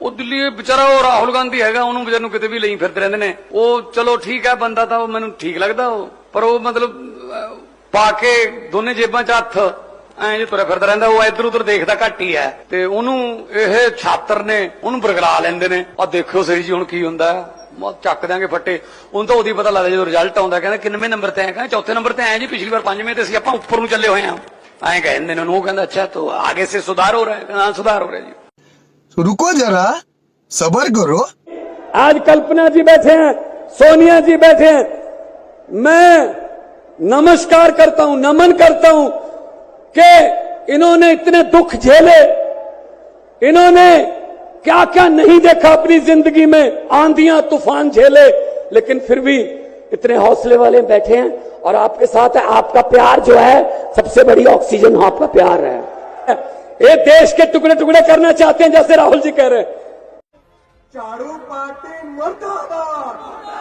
ਉਹ ਦਿੱਲੀ ਵਿਚਾਰਾ ਉਹ ਰਾਹੁਲ ਗਾਂਧੀ ਹੈਗਾ, ਉਹਨੂੰ ਵਿਚਾਰ ਨੂੰ ਕਿਤੇ ਵੀ ਲਈ ਫਿਰਦੇ ਰਹਿੰਦੇ ਨੇ। ਉਹ ਚਲੋ ਠੀਕ ਹੈ, ਬੰਦਾ ਤਾਂ ਉਹ ਮੈਨੂੰ ਠੀਕ ਲੱਗਦਾ ਉਹ, ਪਰ ਉਹ ਮਤਲਬ ਪਾ ਕੇ ਦੋਨੇ ਜੇਬਾਂ 'ਚ ਹੱਥ ਐਂ ਜੇ ਤੁਰਿਆ ਫਿਰਦਾ ਰਹਿੰਦਾ। ਉਹ ਇੱਧਰ ਉੱਧਰ ਦੇਖਦਾ ਘੱਟ ਹੀ ਹੈ, ਤੇ ਉਹਨੂੰ ਇਹ ਛਾਤਰ ਨੇ ਉਹਨੂੰ ਬਰਗਲਾ ਲੈਂਦੇ ਨੇ। ਆ ਦੇਖਿਓ ਸਹੀ ਜੀ ਹੁਣ ਕੀ ਹੁੰਦਾ, ਚੱਕ ਦਿਆਂਗੇ ਫੱਟੇ। ਉਹਨੂੰ ਤਾਂ ਉਹਦੀ ਪਤਾ ਲੱਗਦਾ ਜਦੋਂ ਰਿਜ਼ਲਟ ਆਉਂਦਾ, ਕਹਿੰਦਾ ਕਿੰਨਵੇਂ ਨੰਬਰ ਤੇ ਆਏ, ਕਹਿੰਦਾ ਚੌਥੇ ਨੰਬਰ ਤੇ ਆਏ ਜੀ, ਪਿਛਲੀ ਵਾਰ 5ਵੇਂ ਤੇ ਸੀ, ਆਪਾਂ ਉੱਪਰ ਨੂੰ ਚੱਲੇ ਹੋਏ ਆਂ, ਐਂ ਕਹਿੰਦੇ ਨੇ ਉਹਨੂੰ। ਉਹ ਕਹਿੰਦਾ ਅੱਛਾ तो आगे से सुधार हो रहा है? हाँ सुधार हो रहा है जी। रुको जरा, सबर करो। आज कल्पना जी बैठे हैं, सोनिया जी बैठे हैं, मैं नमस्कार करता हूं, नमन करता हूं कि इन्होंने इतने दुख झेले, इन्होंने क्या क्या नहीं देखा अपनी जिंदगी में, आंधियां तूफान झेले, लेकिन फिर भी इतने हौसले वाले बैठे हैं। और आपके साथ है, आपका प्यार जो है सबसे बड़ी ऑक्सीजन आपका प्यार है। ये देश के टुकड़े टुकड़े करना चाहते हैं, जैसे राहुल जी कह रहे हैं। झाड़ू पार्टी मुर्दाबाद।